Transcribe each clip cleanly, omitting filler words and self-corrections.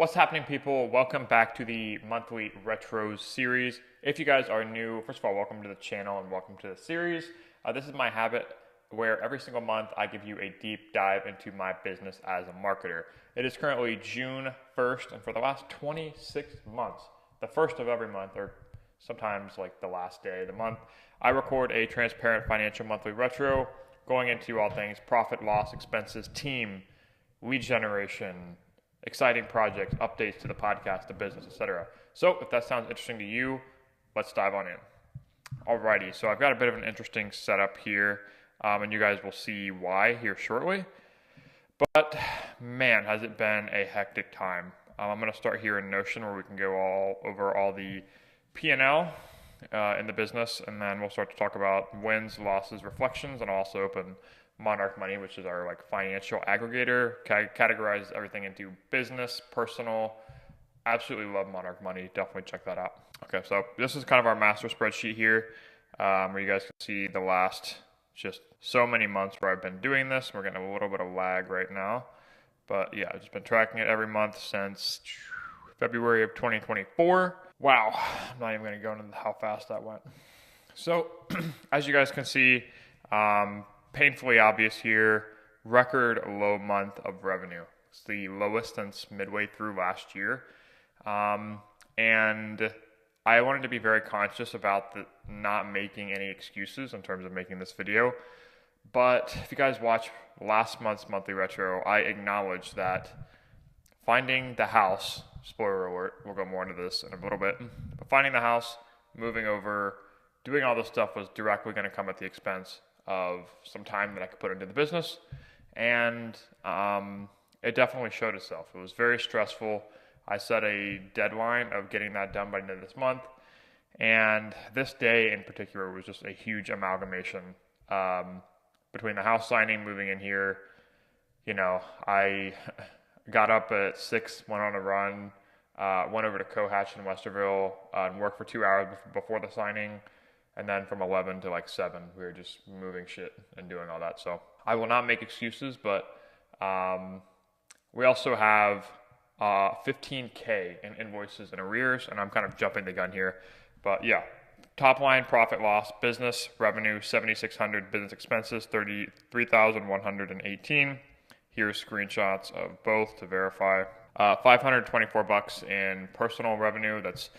What's happening, people? Welcome back to the monthly retros series. If you guys are new, first of all, welcome to the channel and welcome to the series. This is my habit where every single month I give you a deep dive into my business as a marketer. It is currently June 1st, and for the last 26 months, the first of every month, or sometimes like the last day of the month, I record a transparent financial monthly retro going into all things profit, loss, expenses, team, lead generation, exciting projects, updates to the podcast, the business, etc. So if that sounds interesting to you, let's dive on in. Alrighty, so I've got a bit of an interesting setup here, and you guys will see why here shortly. But man, has it been a hectic time. I'm going to start here in Notion where we can go all over all the P&L in the business, and then we'll start to talk about wins, losses, reflections, and I'll also open Monarch Money, which is our financial aggregator, categorizes everything into business, personal. Absolutely love Monarch Money. Definitely check that out. Okay, so this is kind of our master spreadsheet here, where you guys can see the last just so many months where I've been doing this. We're getting a little bit of lag right now, but yeah, I've just been tracking it every month since February of 2024. Wow, I'm not even going to go into how fast that went. So, as you guys can see, painfully obvious here, record low month of revenue. It's the lowest since midway through last year. And I wanted to be very conscious about not making any excuses in terms of making this video. But if you guys watch last month's monthly retro, I acknowledge that finding the house, spoiler alert, we'll go more into this in a little bit, but finding the house, moving over, doing all this stuff was directly going to come at the expense of some time that I could put into the business, and it definitely showed itself. It was very stressful. I set a deadline of getting that done by the end of this month, and this day in particular was just a huge amalgamation between the house signing, moving in here. You know, I got up at 6, went on a run, went over to Cohatch in Westerville, and worked for 2 hours before the signing. And then from 11 to 7, we were just moving shit and doing all that. So I will not make excuses, but we also have $15K in invoices and arrears, and I'm kind of jumping the gun here. But yeah, top line, profit loss, business revenue, 7,600, business expenses, 33,118. Here's screenshots of both to verify. $524 in personal revenue. That's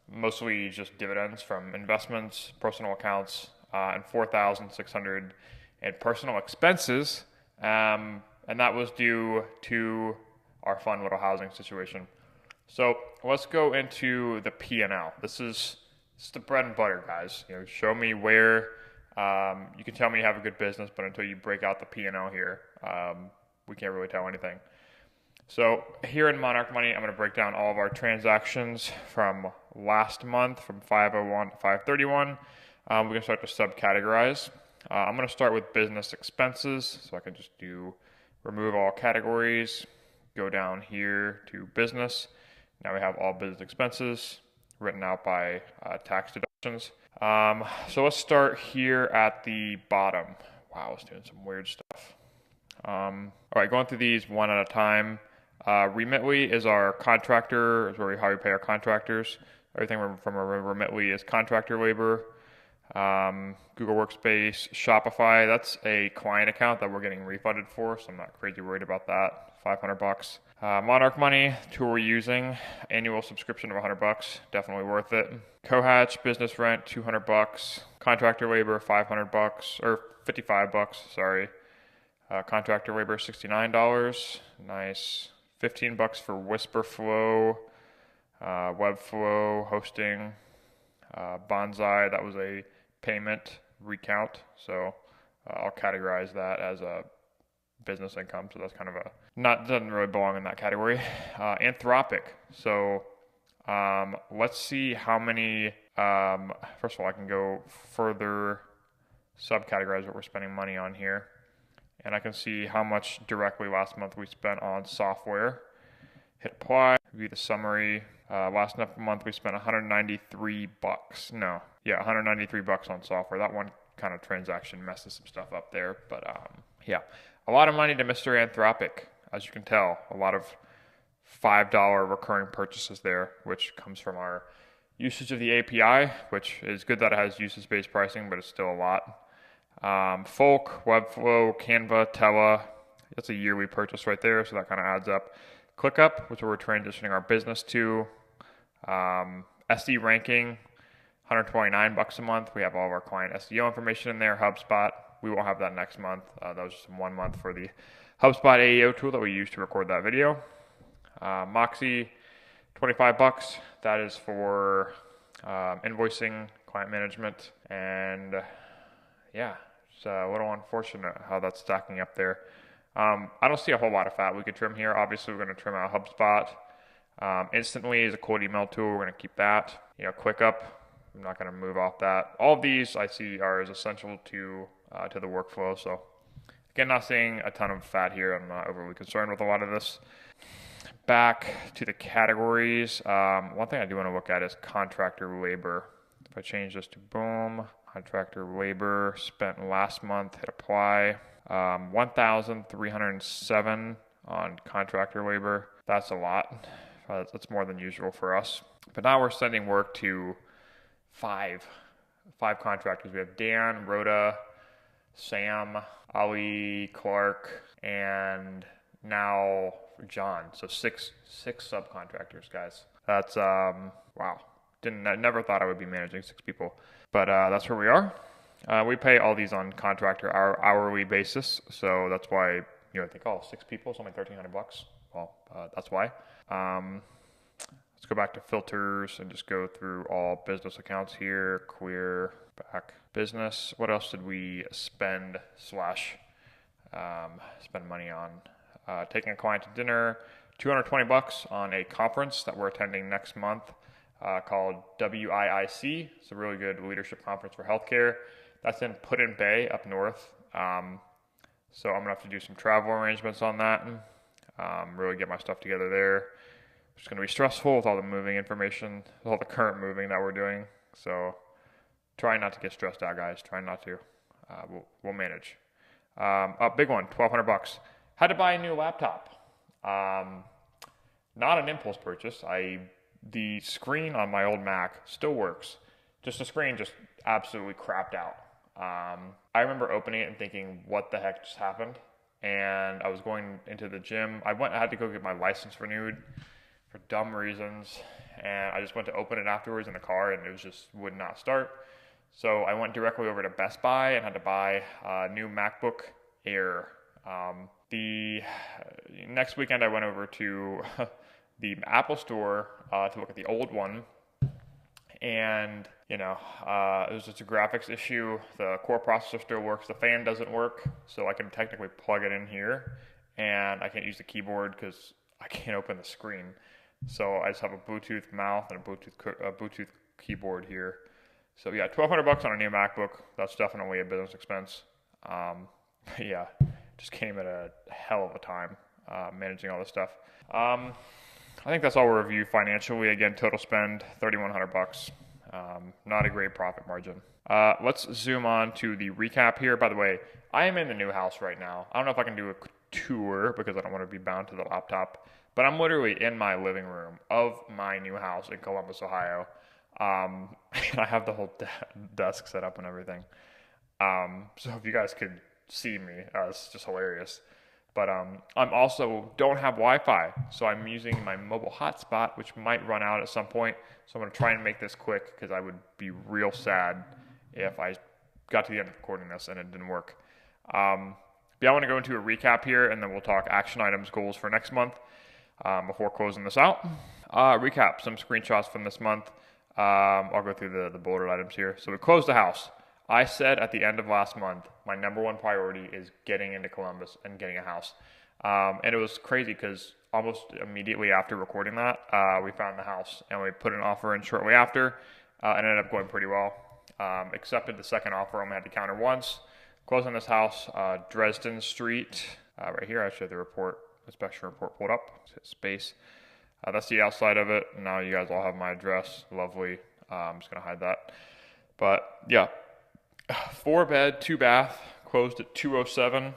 mostly just dividends from investments, personal accounts, and 4,600 in personal expenses, and that was due to our fun little housing situation. So let's go into the P&L. This is the bread and butter, guys. You know, show me where you can tell me you have a good business, but until you break out the P&L here, we can't really tell anything. So here in Monarch Money, I'm going to break down all of our transactions from last month, from 5/01 to 5/31. We're going to start to subcategorize. I'm going to start with business expenses, so I can just remove all categories, go down here to business. Now we have all business expenses written out by tax deductions. So let's start here at the bottom. Wow, I was doing some weird stuff. All right, going through these one at a time. Remitly is our contractor, is how we pay our contractors. Everything from Remitly is contractor labor. Google Workspace, Shopify, that's a client account that we're getting refunded for, so I'm not crazy worried about that. $500. Monarch Money, tool we're using, annual subscription of $100, definitely worth it. Cohatch, business rent, $200. Contractor labor, $500, or $55, sorry. Contractor labor, $69, nice. $15 for Whisperflow, Webflow, hosting, Bonsai, that was a payment recount, so I'll categorize that as a business income, so that's kind of doesn't really belong in that category. Anthropic, so let's see how many, first of all, I can go further subcategorize what we're spending money on here. And I can see how much directly last month we spent on software. Hit apply, view the summary. Last month we spent $193. $193 on software. That one kind of transaction messes some stuff up there. But yeah, a lot of money to Mr. Anthropic. as you can tell, a lot of $5 recurring purchases there, which comes from our usage of the API, which is good that it has usage-based pricing, but it's still a lot. Folk, Webflow, Canva, Tella, that's a yearly purchase right there, so that kind of adds up. ClickUp, which we're transitioning our business to. SD ranking, $129 a month. We have all of our client SEO information in there. HubSpot, we won't have that next month. That was just 1 month for the HubSpot AEO tool that we used to record that video. Moxie, $25. That is for invoicing, client management, and yeah, it's a little unfortunate how that's stacking up there. I don't see a whole lot of fat we could trim here. Obviously, we're going to trim out HubSpot. Instantly is a cold email tool. We're going to keep that. ClickUp, I'm not going to move off that. All of these I see are as essential to the workflow. So again, not seeing a ton of fat here. I'm not overly concerned with a lot of this. Back to the categories. One thing I do want to look at is contractor labor. If I change this to boom, contractor labor spent last month, hit apply. 1,307 on contractor labor. That's a lot. That's more than usual for us. But now we're sending work to five contractors. We have Dan, Rhoda, Sam, Ali, Clark, and now John. So six subcontractors, guys. That's wow. Never thought I would be managing 6 people, but that's where we are. We pay all these on contractor hourly basis, so that's why I think 6 people is only $1,300. Well, that's why. Let's go back to filters and just go through all business accounts here. Clear, back, business. What else did we spend money on? Taking a client to dinner, $220 on a conference that we're attending next month called WIIC. It's a really good leadership conference for healthcare. That's in Put-in-Bay up north. So I'm going to have to do some travel arrangements on that and really get my stuff together there. It's going to be stressful with all the moving information, with all the current moving that we're doing. So try not to get stressed out, guys. Try not to. We'll manage. A big one, $1,200. Had to buy a new laptop. Not an impulse purchase. The screen on my old Mac still works. Just the screen just absolutely crapped out. I remember opening it and thinking, what the heck just happened? And I was going into the gym. I had to go get my license renewed for dumb reasons. And I just went to open it afterwards in the car and it would not start. So I went directly over to Best Buy and had to buy a new MacBook Air. The next weekend I went over to the Apple store to look at the old one, and it was just a graphics issue. The core processor still works, the fan doesn't work, so I can technically plug it in here, and I can't use the keyboard because I can't open the screen. So I just have a Bluetooth mouse and a Bluetooth keyboard here. So yeah, $1,200 on a new MacBook. That's definitely a business expense. Yeah, just came at a hell of a time managing all this stuff. I think that's all we'll review financially. Again, total spend $3,100. Not a great profit margin. Let's zoom on to the recap here. By the way, I am in the new house right now. I don't know if I can do a tour because I don't want to be bound to the laptop, but I'm literally in my living room of my new house in Columbus, Ohio. I have the whole desk set up and everything. So if you guys could see me, it's just hilarious. But I'm also don't have Wi-Fi, so I'm using my mobile hotspot, which might run out at some point. So I'm going to try and make this quick because I would be real sad if I got to the end of recording this and it didn't work. But I want to go into a recap here, and then we'll talk action items, goals for next month before closing this out. Recap, some screenshots from this month. I'll go through the bulleted items here. So we closed the house. I said at the end of last month, my number one priority is getting into Columbus and getting a house. And it was crazy because almost immediately after recording that, we found the house and we put an offer in shortly after. It ended up going pretty well. Accepted the second offer, only had to counter once. Closed on this house, Dresden Street. Right here, I should have the report, inspection report pulled up. Hit space. That's the outside of it. Now you guys all have my address. Lovely. I'm just going to hide that. But yeah. 4 bed, 2 bath, closed at 207.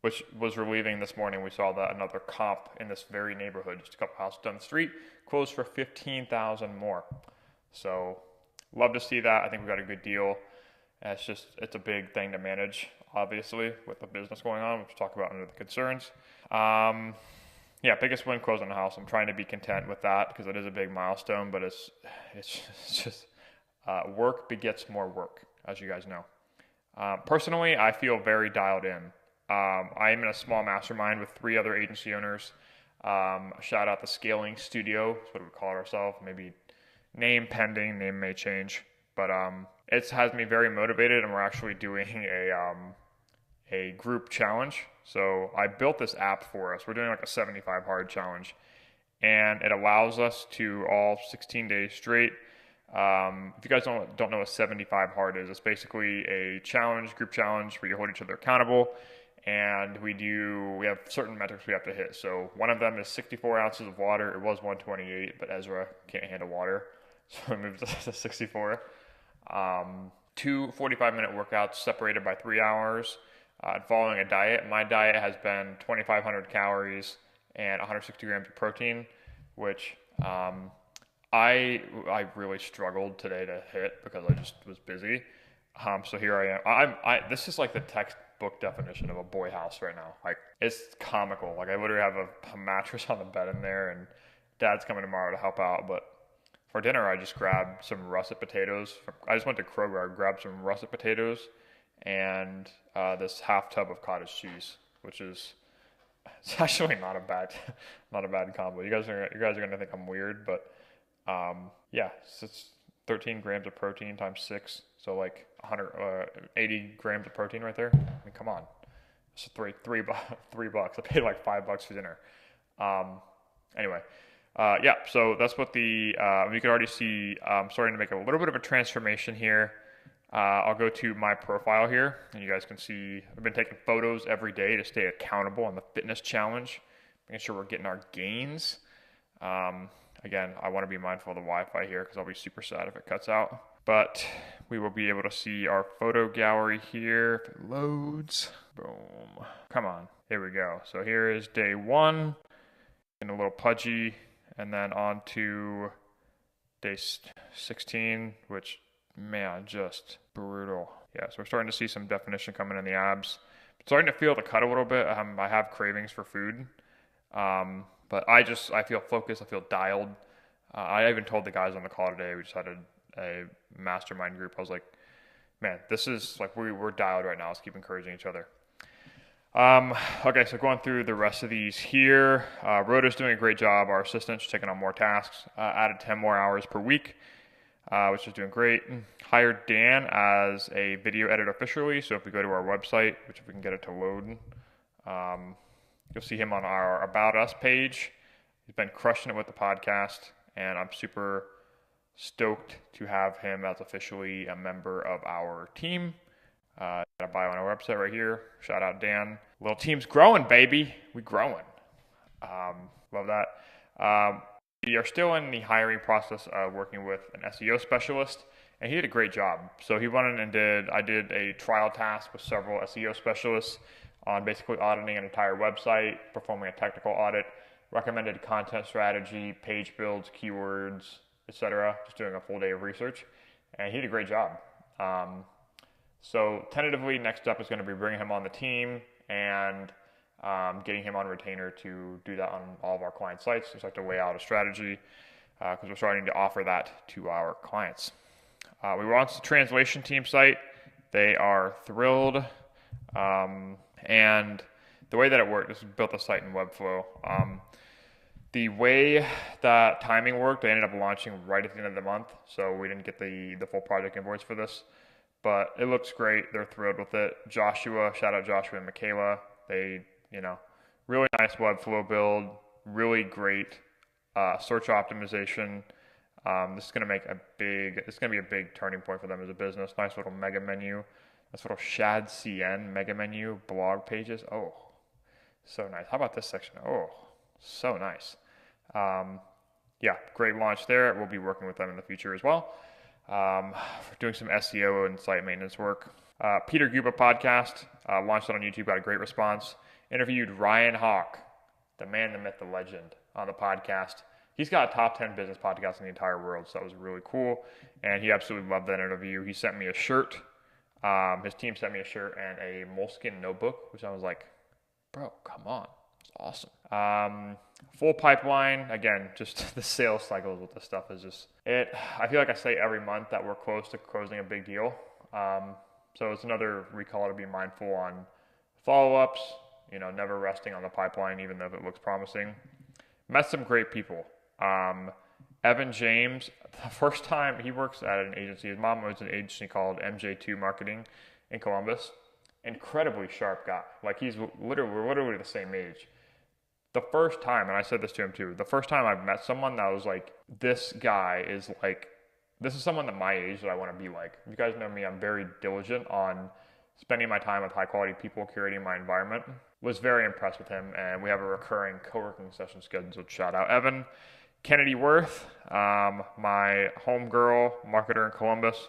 which was relieving. This morning we saw that another comp in this very neighborhood, just a couple houses down the street, closed for $15,000 more. So love to see that. I think we got a good deal. And it's a big thing to manage, obviously, with the business going on, which we'll talk about under the concerns. Yeah, biggest win, closing the house. I'm trying to be content with that because it is a big milestone, but it's just work begets more work, as you guys know. Personally, I feel very dialed in. I am in a small mastermind with 3 other agency owners. Shout out the Scaling Studio. That's what we call it ourselves. Maybe name pending. Name may change. But it has me very motivated, and we're actually doing a group challenge. So I built this app for us. We're doing like a 75 hard challenge, and it allows us to all 16 days straight. If you guys don't know what 75 hard is, it's basically a challenge, group challenge, where you hold each other accountable, and we have certain metrics we have to hit. So one of them is 64 ounces of water. It was 128, but Ezra can't handle water, so we moved to 64. 2 45-minute workouts separated by 3 hours. Following a diet. My diet has been 2,500 calories and 160 grams of protein, which I really struggled today to hit because I just was busy. So here I am. This is like the textbook definition of a boy house right now. Like, it's comical. Like, I literally have a mattress on the bed in there, and Dad's coming tomorrow to help out. But for dinner, I just grabbed some russet potatoes. I just went to Kroger. I grabbed some russet potatoes and this half tub of cottage cheese, which is, it's actually not a bad combo. You guys are gonna think I'm weird, but yeah, it's 13 grams of protein times 6, so like 180 grams of protein right there. I mean, come on, it's $3. I paid like $5 for dinner. Anyway. Yeah, so that's what you can already see. I'm starting to make a little bit of a transformation here. I'll go to my profile here, and you guys can see I've been taking photos every day to stay accountable on the fitness challenge, making sure we're getting our gains. Again, I want to be mindful of the Wi-Fi here because I'll be super sad if it cuts out. But we will be able to see our photo gallery here if it loads. Boom. Come on. Here we go. So here is day 1, getting a little pudgy, and then on to day 16, which, man, just brutal. Yeah, so we're starting to see some definition coming in the abs. Starting to feel the cut a little bit. I have cravings for food, but I feel focused. I feel dialed. I even told the guys on the call today. We just had a mastermind group. I was like, man, this is like we're dialed right now. Let's keep encouraging each other. Okay, so going through the rest of these here. Rhoda's doing a great job. Our assistant's taking on more tasks. Added 10 more hours per week, which is doing great. Hired Dan as a video editor officially. So if we go to our website, which if we can get it to load, you'll see him on our About Us page. He's been crushing it with the podcast, and I'm super stoked to have him as officially a member of our team. Got a bio on our website right here. Shout out Dan. Little team's growing, baby. We growing. Love that. We are still in the hiring process of working with an SEO specialist, and he did a great job. So he went in and I did a trial task with several SEO specialists on basically auditing an entire website, performing a technical audit, recommended content strategy, page builds, keywords, etc. Just doing a full day of research, and he did a great job. So tentatively, next up is going to be bringing him on the team and getting him on retainer to do that on all of our client sites. Just have to weigh out a strategy because we're starting to offer that to our clients. We launched the translation team site. They are thrilled. And the way that it worked, this is built the site in Webflow. The way that timing worked, they ended up launching right at the end of the month, so we didn't get the full project invoice for this. But it looks great. They're thrilled with it. Joshua, shout out Joshua and Michaela. They, really nice Webflow build, really great search optimization. This is going to be a big turning point for them as a business. Nice little mega menu. Nice little Shad CN mega menu, blog pages. Oh, so nice. How about this section? Oh, so nice. Yeah, great launch there. We'll be working with them in the future as well. Doing some SEO and site maintenance work. Peter Guba podcast, launched it on YouTube, got a great response. interviewed Ryan Hawk, the man, the myth, the legend, on the podcast. He's got a top 10 business podcast in the entire world, so that was really cool. And he absolutely loved that interview. He sent me a shirt. His team sent me a shirt and a Moleskine notebook, which I was like, bro, come on. It's awesome. Full pipeline. Again, just the sales cycles with this stuff is just it. I feel like I say every month that we're close to closing a big deal. So it's another recall to be mindful on follow-ups, never resting on the pipeline, even though it looks promising. Met some great people. Evan James, the first time he works at an agency, his mom owns an agency called MJ2 Marketing in Columbus. Incredibly sharp guy. Like we're literally the same age. The first time, and I said this to him too, the first time I've met someone that was like, this guy is like, this is someone at my age that I want to be like. You guys know me, I'm very diligent on spending my time with high quality people, curating my environment. Was very impressed with him, and we have a recurring co-working session scheduled. Shout out Evan. Kennedy Worth, my homegirl, marketer in Columbus.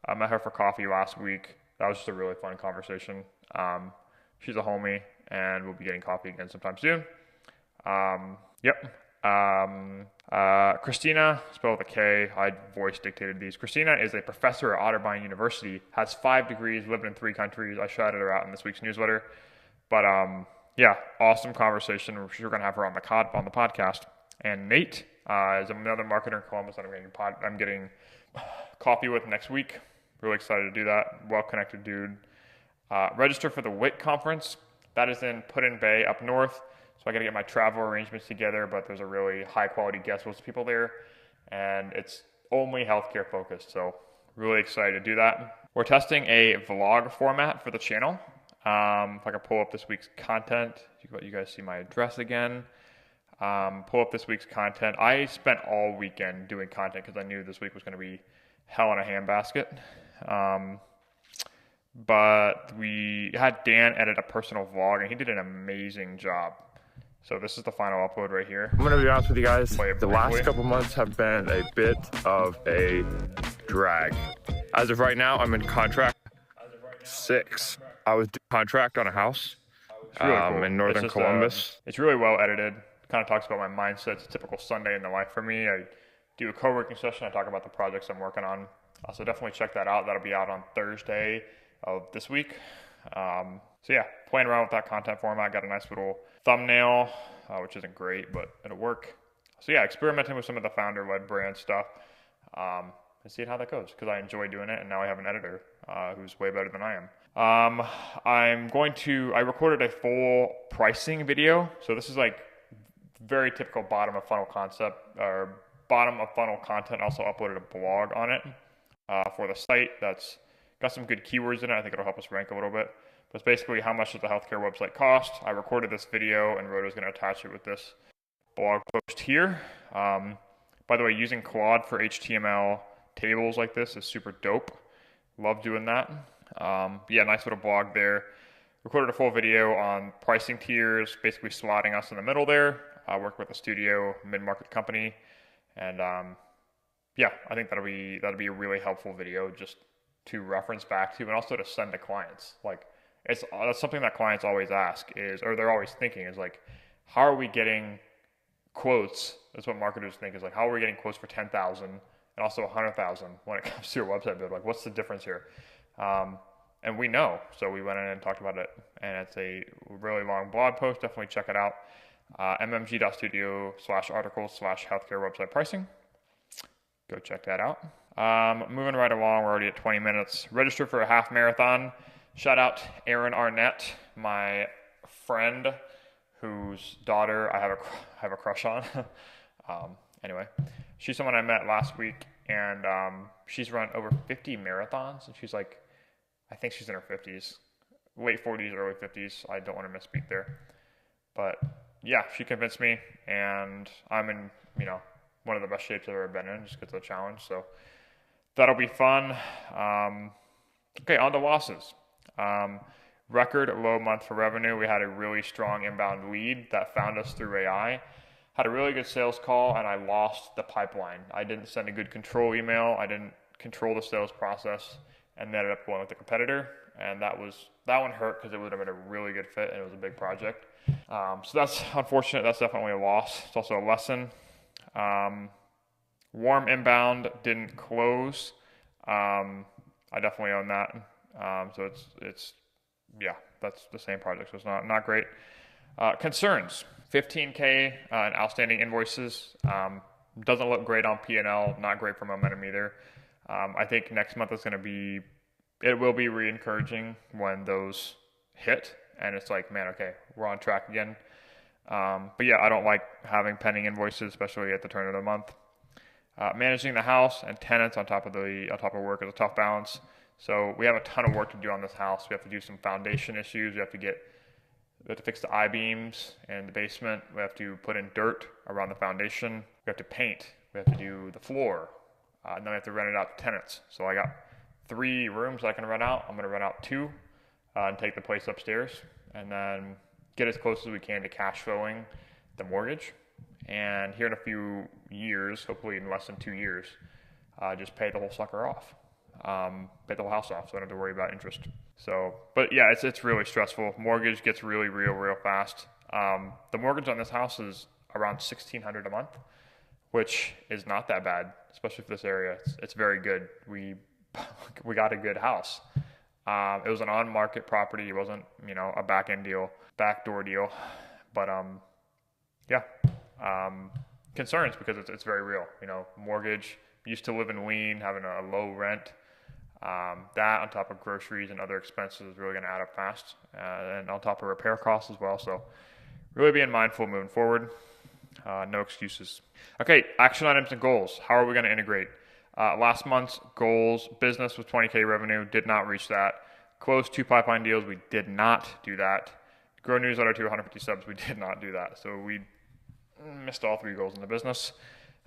I met her for coffee last week. That was just a really fun conversation. She's a homie, and we'll be getting coffee again sometime soon. Christina, spelled with a K, I voice dictated these. Christina is a professor at Otterbein University, has 5 degrees, lived in 3 countries. I shouted her out in this week's newsletter. But awesome conversation. We're sure going to have her on the podcast. And Nate is another marketer in Columbus that I'm getting coffee with next week. Really excited to do that. Well-connected dude. Register for the WIT conference. That is in Put-in-Bay up north. So I got to get my travel arrangements together, but there's a really high-quality guest list of people there. And it's only healthcare focused, so really excited to do that. We're testing a vlog format for the channel. If I can pull up this week's content, you guys see my address again. Pull up this week's content. I spent all weekend doing content because I knew this week was going to be hell in a handbasket. But we had Dan edit a personal vlog, and he did an amazing job. So this is the final upload right here. I'm going to be honest with you guys. The last couple months have been a bit of a drag. As of right now, I'm in contract 6. I was contract on a house really cool. In northern Columbus. It's really well edited. Kind of talks about my mindset. It's a typical Sunday in the life for me. I do a co-working session. I talk about the projects I'm working on. So definitely check that out. That'll be out on Thursday of this week. Playing around with that content format. Got a nice little thumbnail, which isn't great, but it'll work. So experimenting with some of the founder-led brand stuff and seeing how that goes because I enjoy doing it, and now I have an editor who's way better than I am. I recorded a full pricing video. So this is like very typical bottom of funnel concept or bottom of funnel content. Also uploaded a blog on it for the site that's got some good keywords in it. I think it'll help us rank a little bit. But it's basically how much does the healthcare website cost. I recorded this video and Roto's going to attach it with this blog post here. By the way, using Claude for HTML tables like this is super dope. Love doing that. Nice little blog there. Recorded a full video on pricing tiers, basically slotting us in the middle there. I worked with a studio mid-market company, and I think that'll be a really helpful video just to reference back to, and also to send to clients. Like that's something that clients always ask or they're always thinking is like, how are we getting quotes? That's what marketers think is like, how are we getting quotes for 10,000 and also 100,000 when it comes to your website build? Like, what's the difference here? And we know, so we went in and talked about it, and it's a really long blog post. Definitely check it out. mmg.studio/articles/healthcare website pricing. Go check that out. Moving right along, we're already at 20 minutes. Register for a half marathon. Shout out Aaron Arnett, my friend whose daughter I have a crush on. Anyway, she's someone I met last week, and she's run over 50 marathons, and she's like, I think she's in her 50s, late 40s, early 50s. I don't want to misspeak there. But she convinced me, and I'm in, one of the best shapes I've ever been in just because of the challenge. So that'll be fun. On to losses. Record low month for revenue. We had a really strong inbound lead that found us through AI. Had a really good sales call, and I lost the pipeline. I didn't send a good control email. I didn't control the sales process, and ended up going with the competitor. And that one hurt because it would have been a really good fit, and it was a big project. So that's unfortunate. That's definitely a loss. It's also a lesson. Warm Inbound didn't close. I definitely own that. So it's yeah, that's the same project. So it's not great. Concerns: 15K in outstanding invoices. Doesn't look great on P&L. Not great for momentum either. I think next month is going to be. It will be re-encouraging when those hit, and it's like, man, okay, we're on track again. But yeah, I don't like having pending invoices, especially at the turn of the month. Managing the house and tenants on top of work is a tough balance. So we have a ton of work to do on this house. We have to do some foundation issues. We have to fix the I-beams in the basement. We have to put in dirt around the foundation. We have to paint. We have to do the floor. And then we have to rent it out to tenants. So I got 3 rooms that I can rent out. I'm going to rent out 2 and take the place upstairs, and then get as close as we can to cash flowing the mortgage. And here in a few years, hopefully in less than 2 years, just pay the whole sucker off. Pay the whole house off, so I don't have to worry about interest. So, but yeah, it's really stressful. Mortgage gets really real fast. The mortgage on this house is around $1,600 a month, which is not that bad, especially for this area. It's very good. We got a good house. It was an on-market property. It wasn't, a backdoor deal. But yeah, concerns because it's very real. Mortgage. Used to live in Wayne, having a low rent. That on top of groceries and other expenses is really going to add up fast, and on top of repair costs as well. So really being mindful moving forward. No excuses. Okay, action items and goals. How are we going to integrate? Last month's goals: business with 20K revenue, did not reach that. Closed 2 pipeline deals, we did not do that. Grow newsletter to 150 subs, we did not do that. So we missed all 3 goals in the business.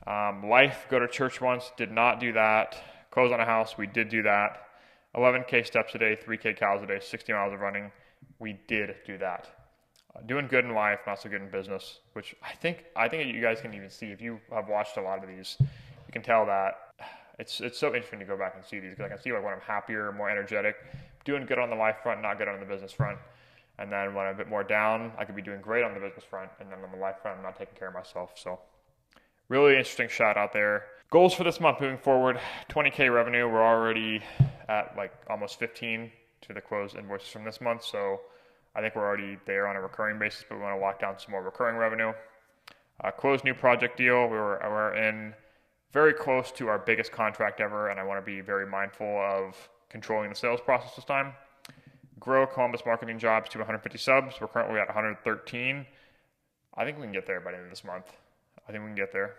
Life, go to church once, did not do that. Close on a house, we did do that. 11K steps a day, 3K cows a day, 60 miles of running, we did do that. Doing good in life, not so good in business, which I think you guys can even see if you have watched a lot of these. You can tell that it's so interesting to go back and see these, because I can see like when I'm happier, more energetic, doing good on the life front, not good on the business front. And then when I'm a bit more down, I could be doing great on the business front, and then on the life front, I'm not taking care of myself. So really interesting shot out there. Goals for this month moving forward: 20K revenue. We're already at like almost 15 to the closed invoices from this month. So I think we're already there on a recurring basis, but we want to lock down some more recurring revenue. Closed new project deal. We're in very close to our biggest contract ever, and I want to be very mindful of controlling the sales process this time. Grow Columbus marketing jobs to 150 subs. We're currently at 113. I think we can get there by the end of this month. I think we can get there.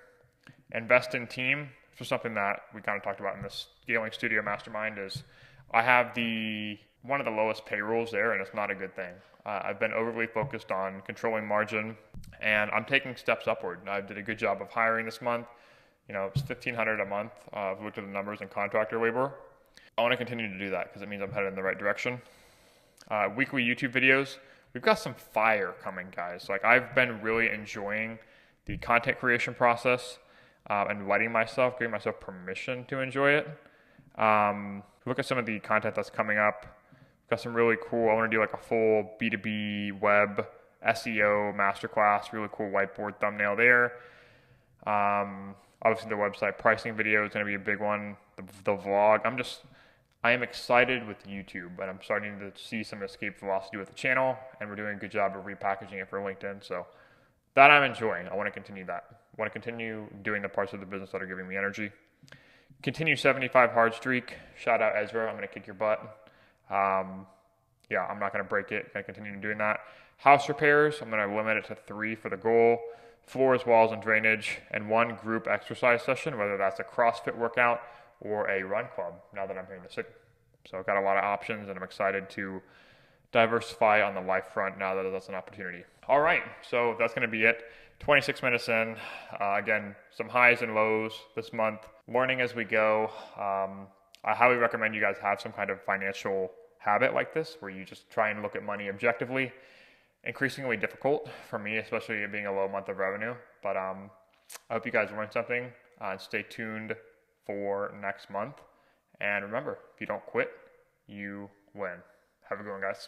Invest in team, which is something that we kind of talked about in this Scaling Studio Mastermind. Is I have one of the lowest payrolls there, and it's not a good thing. I've been overly focused on controlling margin, and I'm taking steps upward. I did a good job of hiring this month. It's $1,500 a month. I've looked at the numbers in contractor labor. I want to continue to do that because it means I'm headed in the right direction. Weekly YouTube videos. We've got some fire coming, guys. Like, I've been really enjoying the content creation process and giving myself permission to enjoy it. Look at some of the content that's coming up. We've got some really cool, I want to do like a full B2B web SEO masterclass, really cool whiteboard thumbnail there. Obviously the website pricing video is going to be a big one. The vlog. I am excited with YouTube, and I'm starting to see some escape velocity with the channel, and we're doing a good job of repackaging it for LinkedIn. So that I'm enjoying. I want to continue that. I want to continue doing the parts of the business that are giving me energy. Continue 75 hard streak. Shout out Ezra. I'm going to kick your butt. I'm not going to break it. Going to continue doing that. House repairs. I'm going to limit it to 3 for the goal. Floors, walls, and drainage, and 1 group exercise session, whether that's a CrossFit workout or a run club, now that I'm here in the city. So I've got a lot of options, and I'm excited to diversify on the life front now that that's an opportunity. All right, so that's going to be it. 26 minutes in. Again, some highs and lows this month. Learning as we go. I highly recommend you guys have some kind of financial habit like this, where you just try and look at money objectively. Increasingly difficult for me, especially it being a low month of revenue. But I hope you guys learned something. Stay tuned for next month. And remember, if you don't quit, you win. Have a good one, guys.